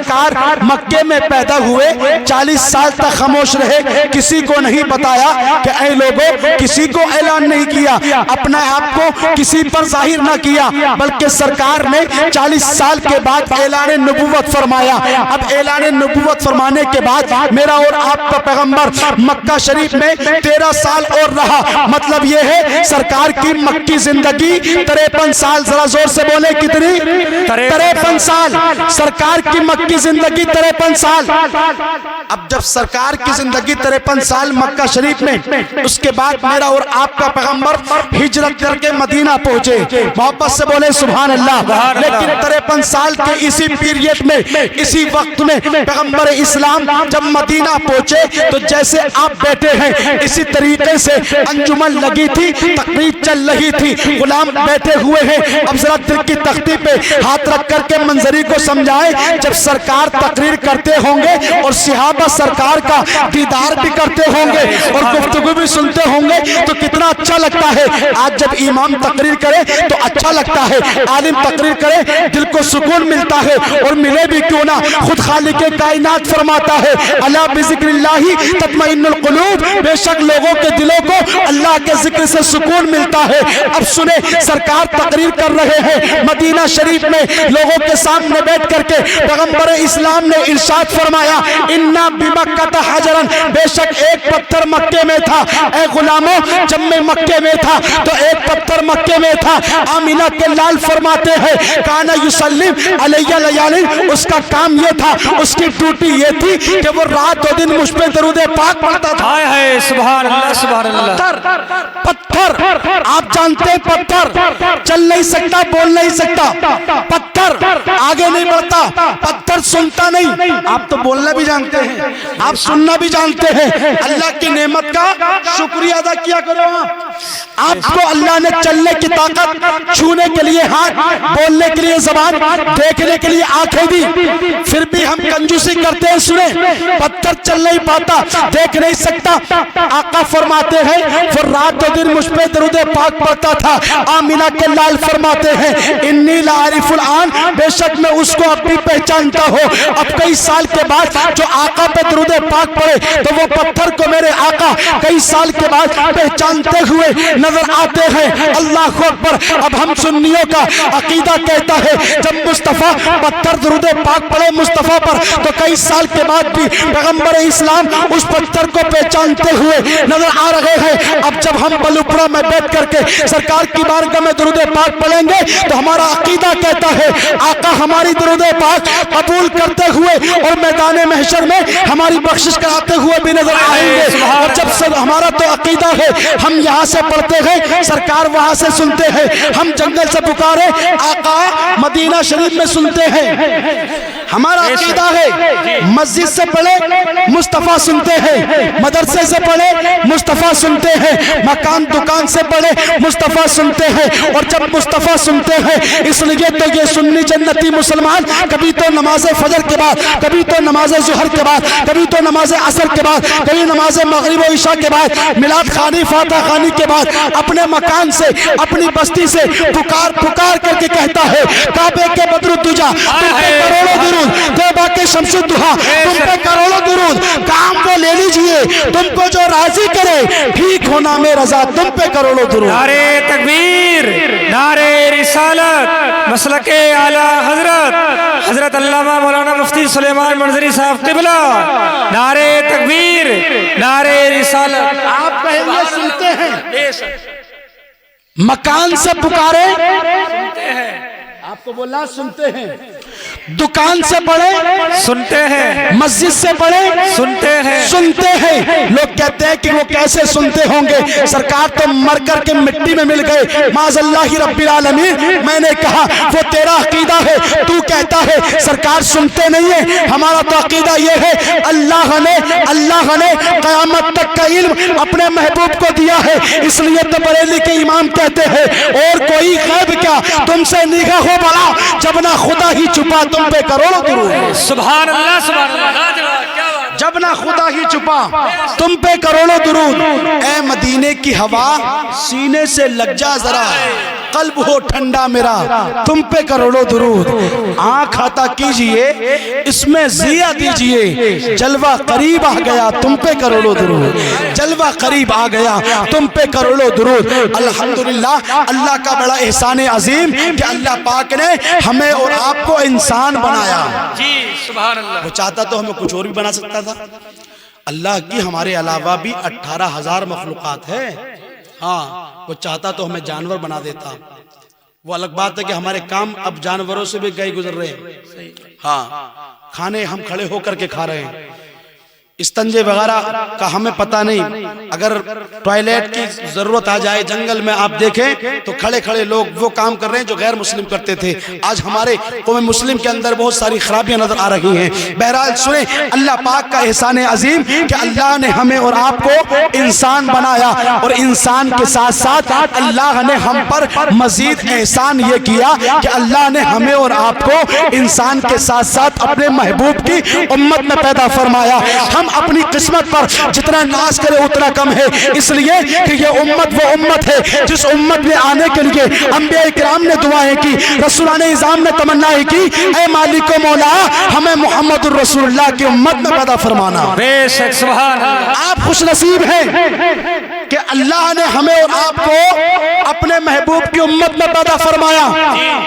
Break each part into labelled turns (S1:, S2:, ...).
S1: سرکار مکے میں پیدا ہوئے، 40 سال تک خاموش رہے، کسی کو نہیں بتایا کہ اے لوگوں، کسی کو اعلان نہیں کیا، اپنا آپ کو کسی پر ظاہر نہ کیا، بلکہ سرکار نے 40 سال کے بعد اعلان نبوت فرمایا۔ اب اعلان نبوت فرمانے کے بعد میرا اور آپ کا پیغمبر مکہ شریف میں 13 سال اور رہا، مطلب یہ ہے سرکار کی مکی زندگی 53 سال، ذرا زور سے بولے کتنی؟ 53 سال سرکار کی مکی زندگی 53 سال۔ اب جب سرکار کی زندگی 53 سال مکہ شریف میں، اس کے بعد میرا اور آپ کا پیغمبر ہجرت کر کے مدینہ پہنچے، محبت سے بولے سبحان اللہ۔ لیکن 53 سال کے اسی پیریڈ میں، اسی وقت میں پیغمبر اسلام جب مدینہ پہنچے تو جیسے آپ بیٹھے ہیں اسی طریقے سے انجمن لگی تھی، تقریر چل رہی تھی، غلام بیٹھے ہوئے ہیں۔ اب ذرا دل کی تختی پہ ہاتھ رکھ کر کے منظری کو سمجھائیں، جب سرکار تقریر کرتے ہوں گے اور صحابہ سرکار کا دیدار بھی کرتے ہوں گے اور گفتگو بھی سنتے ہوں گے تو کتنا اچھا لگتا ہے۔ آج جب امام تقریر کرے تو اچھا لگتا ہے، عالم تقریر کرے دل کو سکون ملتا ہے، اور ملے بھی کیوں نہ، خود خالق کائنات فرماتا ہے الا بذکر اللہ تطمئن القلوب، بے شک لوگوں کے دلوں کو اللہ کے ذکر سے سکون ملتا ہے۔ اب سنیں، سرکار تقریر کر رہے ہیں مدینہ شریف میں، لوگوں کے سامنے بیٹھ کر کے پیغمبر اسلام نے ارشاد فرمایا انا بمکہ حجرا، بے شک ایک پتھر مکے میں تھا۔ اے غلاموں، جب میں مکے میں تھا تو ایک پتھر مکے میں تھا۔ آمینہ کے لال فرماتے ہیں کانا یسلم علیہ لیالین، اس کا کام یہ تھا، اس کی ڈیوٹی یہ تھی کہ وہ رات و دن مجھ پہ درود پاک پڑھتا تھا۔
S2: سبحان اللہ سبحان اللہ۔
S1: پتھر آپ جانتے ہیں، پتھر چل نہیں سکتا، بول نہیں سکتا، پتھر آگے نہیں بڑھتا، پتھر سنتا نہیں۔ آپ تو بولنا بھی جانتے ہیں، آپ سننا بھی جانتے ہیں، اللہ کی نعمت کا شکریہ ادا کیا کرو۔ آپ کو اللہ نے چلنے کی طاقت، چھونے کے لیے ہاتھ، بولنے کے لیے زبان، دیکھنے کے لیے آنکھیں دی، پھر بھی ہم کنجوسی کرتے ہیں۔ سنیں، پتھر چل نہیں پاتا، دیکھ نہیں سکتا، آقا فرماتے ہیں وہ رات و دن مجھ پہ درود پاک پڑھتا تھا۔ آمینہ کے لال فرماتے ہیں انی لا اعرف الآن، بے شک میں اس کو اب بھی پہچانتا ہوں۔ اب کئی سال کے بعد جو آقا پہ درود پاک پڑھے تو وہ پتھر کو میرے آقا کئی سال کے بعد پہچانتے ہوئے نظر آتے ہیں۔ اللہ اکبر۔ اب ہم سنیوں کا عقیدہ کہتا ہے جب مصطفیٰ پتھر درود پاک پڑھے مصطفیٰ پر تو کئی سال کے بعد بھی پیغمبر اسلام اس پتھر کو پہچانتے ہوئے نظر آ رہے ہیں۔ اب جب ہم بلوپرا میں بیٹھ کر کے سرکار کی بارگاہ میں درود پاک پڑھیں گے تو ہمارا عقیدہ کہتا ہے آقا ہماری درود پاک قبول کرتے ہوئے اور میدان محشر میں ہماری بخشش کراتے ہوئے بھی نظر آئیں گے۔ اور جب ہمارا تو عقیدہ ہے، ہم یہاں سے پڑھتے ہیں، سرکار وہاں سے سنتے ہیں، ہم جنگل سے پکارے آقا مدینہ شریف میں سنتے ہیں۔ ہمارا عقیدہ ہے مسجد سے پڑھے مصطفیٰ سنتے ہیں، مدرسے سے پڑھے مصطفیٰ سنتے ہیں، مکان دکان سے پڑھے مصطفیٰ سنتے ہیں۔ اور جب مصطفیٰ سنتے ہیں اس لیے تو یہ سنی جنتی مسلمان کبھی تو نماز فجر کے بعد، کبھی تو نماز ظہر کے بعد، کبھی تو نماز عصر کے بعد، کبھی نماز مغرب و عشاء کے بعد، میلاد خانی فاتح خانی کے بعد اپنے مکان سے، اپنی بستی سے پکار پکار کر کے کہتا ہے کعبے کے بدر الدجا تم پہ کروڑوں درود، طیبہ کے شمس الضحیٰ تم پہ کروڑوں درود، کام وہ لے لیجئے تم کو جو راضی کرے، ٹھیک ہونا میں رضا تم پہ کروڑوں درود۔
S2: نعرہ تکبیر، نعرہ رسالت، مسلک اعلی حضرت علامہ مولانا مفتی سلیمان منظری صاحب قبلہ، نعرہ تکبیر، نعرہ رسالت۔
S1: آپ کہیں گے سنتے ہیں، مکان سے پکارے آپ کو بولا سنتے ہیں، دکان سے پڑھے
S2: سنتے ہیں،
S1: مسجد سے پڑھے
S2: سنتے ہیں،
S1: سنتے ہیں۔ لوگ کہتے ہیں کہ وہ کیسے سنتے ہوں گے، سرکار تو مر کر کے مٹی میں مل گئے، معاذ اللہ رب العالمین۔ میں نے کہا وہ تیرا عقیدہ ہے، تو کہتا ہے سرکار سنتے نہیں ہیں، ہمارا تو عقیدہ یہ ہے اللہ نے قیامت تک کا علم اپنے محبوب کو دیا ہے، اس لیے تو بریلی کے امام کہتے ہیں اور کوئی غیب کیا تم سے نگاہ ہو بڑا، جب نہ خدا ہی چھپا تم پہ کروڑوں درود۔
S2: سبحان اللہ سبحان اللہ۔
S1: جب نہ خدا ہی چھپا تم پہ کروڑوں درود۔ اے مدینے کی ہوا سینے سے لگ جا ذرا، قلب ہو ٹھنڈا میرا تم پہ کروڑوں درود. آنکھ عطا کیجئے اس میں ضیاء دیجئے, جلوہ قریب آ گیا تم پہ کروڑوں درود, جلوہ قریب آ گیا تم پہ کروڑوں درود. الحمدللہ اللہ کا بڑا احسان عظیم کہ اللہ پاک نے ہمیں اور آپ کو انسان بنایا.
S2: جی سبحان اللہ.
S1: وہ چاہتا تو ہمیں کچھ اور بھی بنا سکتا تھا. اللہ کی ہمارے علاوہ بھی 18,000 مخلوقات ہے. ہاں وہ چاہتا تو ہمیں جانور بنا دیتا. وہ الگ بات ہے کہ ہمارے کام اب جانوروں سے بھی گئے گزر رہے ہیں. ہاں کھانے ہم کھڑے ہو کر کے کھا رہے ہیں. استنجے وغیرہ کا ہمیں پتہ نہیں. اگر ٹوائلٹ کی ضرورت آ جائے جنگل میں آپ دیکھیں تو کھڑے کھڑے لوگ وہ کام کر رہے ہیں جو غیر مسلم کرتے تھے. آج ہمارے قوم مسلم کے اندر بہت ساری خرابیاں نظر آ رہی ہیں. بہرحال سنیں اللہ پاک کا احسان عظیم کہ اللہ نے ہمیں اور آپ کو انسان بنایا, اور انسان کے ساتھ ساتھ اللہ نے ہم پر مزید احسان یہ کیا کہ اللہ نے ہمیں اور آپ کو انسان کے ساتھ ساتھ اپنے محبوب کی امت میں پیدا فرمایا. ہم اپنی قسمت پر جتنا ناز کرے اتنا کم ہے, اس لیے کہ یہ امت وہ امت ہے جس امت میں آنے کے لیے انبیاء کرام نے دعائیں کی, رسولان اعظام نے تمنائیں کی, اے مالک و مولا ہمیں محمد الرسول اللہ کی امت میں پیدا فرمانا.
S2: بے شک سبحان اللہ.
S1: آپ خوش نصیب ہیں کہ اللہ نے ہمیں اور آپ کو اپنے محبوب کی امت میں پیدا فرمایا.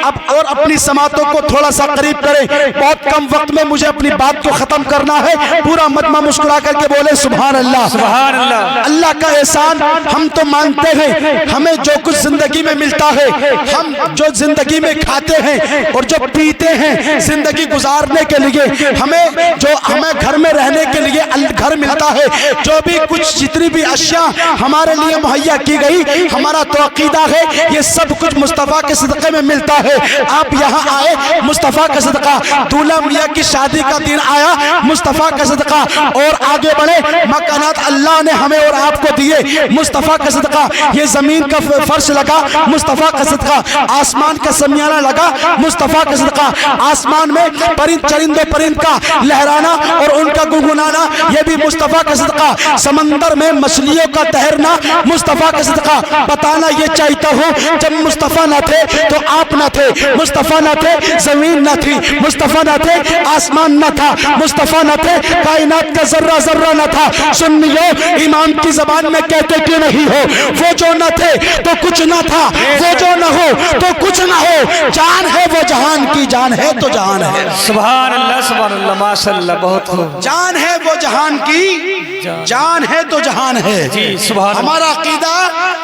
S1: اب اور اپنی سماعتوں کو تھوڑا سا قریب کریں, بہت کم وقت میں مجھے اپنی بات کو ختم کرنا ہے. پورا مجمع مسکرا کر کے بولے سبحان اللہ.
S2: سبحان اللہ.
S1: اللہ کا احسان ہم تو مانتے ہیں, ہمیں جو کچھ زندگی میں ملتا ہے, ہم جو زندگی میں کھاتے ہیں اور جو پیتے ہیں زندگی گزارنے کے لیے, ہمیں گھر میں رہنے کے لیے گھر ملتا ہے, جو بھی کچھ جتنی بھی اشیاء ہمارے لیے مہیا کی گئی, ہمارا تو عقیدہ ہے یہ سب کچھ مصطفیٰ کے صدقے میں ملتا ہے. آپ یہاں آئے مصطفیٰ کا صدقہ, دولہا میاں کی شادی کا دن آیا مصطفیٰ کا صدقہ, اور آگے بڑھے مکانات اللہ نے ہمیں اور آپ کو دیے مصطفیٰ کا صدقہ. یہ زمین کا فرش لگا مصطفیٰ کا صدقہ, آسمان کا سمیانہ لگا مصطفیٰ کا صدقہ, آسمان میں چرند و پرند کا لہرانا اور ان کا گنگنانا یہ بھی مصطفیٰ کا صدقہ, سمندر میں مچھلیوں کا تیرنا مصطفیٰ کا صدقہ. بتانا یہ چاہتا ہوں جب مصطفیٰ نہ تھے تو آپ نہ تھے, مصطفیٰ نہ تھے زمین نہ تھی, مصطفیٰ نہ تھے آسمان نہ تھا, مصطفیٰ نہ تھے کائنات کا ذرہ ذرہ نہ تھا. سنیو امام کی زبان میں کہتے کیوں نہیں ہو, وہ جو نہ تھے تو کچھ نہ تھا, وہ جو نہ ہو تو کچھ نہ ہو, جان ہے وہ جہان کی, جان ہے تو جہان ہے.
S2: سبحان اللہ سبحان اللہ ماشاء اللہ. بہت خوب.
S1: جان ہے وہ جہان کی, جان ہے تو جہان ہے.
S2: جی سبحان اللہ.
S1: ہمارا عقیدہ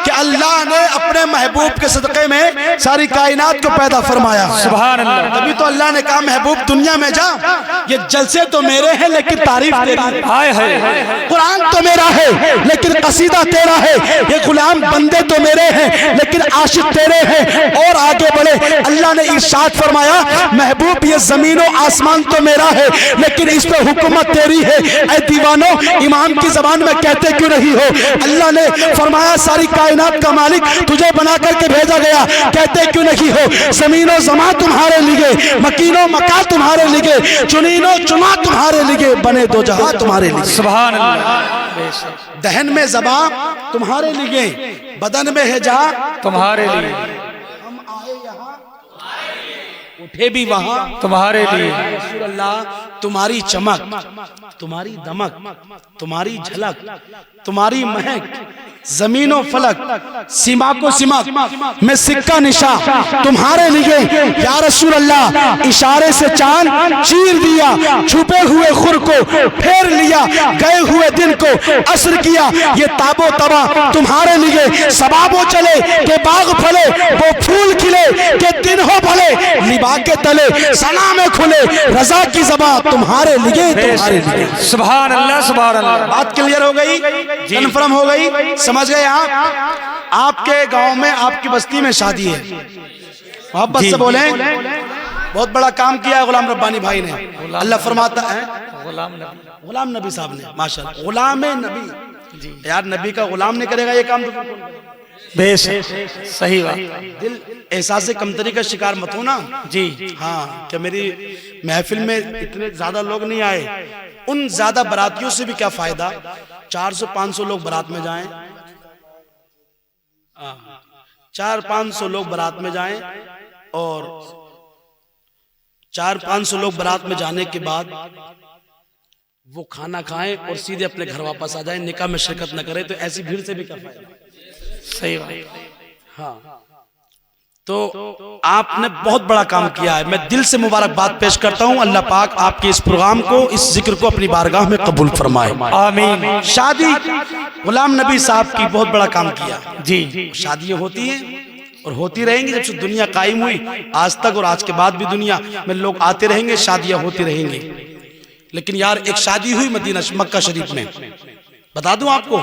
S1: کہ اللہ نے اپنے محبوب کے صدقے میں ساری کائنات کو پیدا فرمایا.
S2: سبحان اللہ.
S1: تبھی تو اللہ نے کہا محبوب دنیا میں جا, یہ جلسے تو میرے ہیں لیکن تعریف تیری,
S2: ہائے ہائے.
S1: قرآن تو میرا ہے لیکن قصیدہ تیرا ہے, یہ غلام بندے تو میرے ہیں لیکن عاشق تیرے ہیں. اور آگے بڑھے اللہ نے ارشاد فرمایا محبوب یہ زمین و آسمان تو میرا ہے لیکن اس پہ حکومت تیری ہے. اے دیوانو امام کی زبان میں کہتے کیوں نہیں ہو. اللہ نے فرمایا ساری کائنات کا مالک تجھے بنا کر کے بھیجا گیا, کہتے کیوں نہیں ہو. زمین و زمان تمہارے لیے, مکین و مکان تمہارے لیے, چنین و چنا تمہارے لیے, بنے دو جہاں تمہارے لیے.
S2: سبحان اللہ.
S1: دہن میں زبان تمہارے لیے, بدن میں ہے جہاں
S2: تمہارے لیے,
S1: ہم آئے یہاں اٹھے بھی وہاں
S2: تمہارے لیے.
S1: رسول اللہ تمہاری چمک, تمہاری دمک, تمہاری جھلک, تمہاری مہک, زمین و فلک, سیما کو سمک میں سکہ نشا تمہارے لیے. یا رسول اللہ اشارے سے چاند چیر دیا, چھپے ہوئے خور کو پھیر لیا, گئے ہوئے دن کو عصر کیا, یہ تاب و تبا تمہارے لیے. سباب و چلے کہ باغ پھلے, وہ پھول کھلے کہ دن ہو بھلے, لبا کے تلے سنا میں کھلے, رضا کی زبان تمہارے لیے, تمہارے لیے.
S2: سبحان اللہ سبحان اللہ.
S1: بات کلیئر ہو گئی, کنفرم ہو گئی, سمجھ گئے آپ. آپ کے گاؤں میں آپ کی بستی میں شادی ہے, محبت سے بولیں. بہت بڑا کام کیا ہے غلام ربانی بھائی نے. اللہ فرماتا ہے غلام نبی صاحب نے, ماشاءاللہ غلام نبی. یار نبی کا غلام نہیں کرے گا یہ کام تو
S2: بے شک صحیح بات.
S1: دل احساس کمتری کا شکار مت ہونا.
S2: جی
S1: ہاں کہ میری محفل میں اتنے زیادہ لوگ نہیں آئے, ان زیادہ براتیوں سے بھی کیا فائدہ, 400-500 لوگ برات میں جائیں, 400-500 لوگ بارات میں جائیں اور 400-500 لوگ بارات میں جانے کے بعد وہ کھانا کھائیں اور سیدھے اپنے گھر واپس آ جائیں، نکاح میں شرکت نہ کریں، تو ایسی بھیڑ سے بھی کیا فائدہ؟
S2: صحیح بات.
S1: ہاں تو آپ نے بہت بڑا کام کیا ہے. میں دل سے مبارکباد پیش کرتا ہوں. اللہ پاک آپ کے اس پروگرام کو، اس ذکر کو اپنی بارگاہ میں قبول فرمائے.
S2: آمین.
S1: شادی غلام نبی صاحب کی بہت بڑا کام کیا.
S2: جی
S1: شادیاں ہوتی ہیں اور ہوتی رہیں گی. جب سے دنیا قائم ہوئی آج تک اور آج کے بعد بھی دنیا میں لوگ آتے رہیں گے، شادیاں ہوتی رہیں گی. لیکن یار ایک شادی ہوئی مدینہ مکہ شریف میں، بتا دوں آپ کو.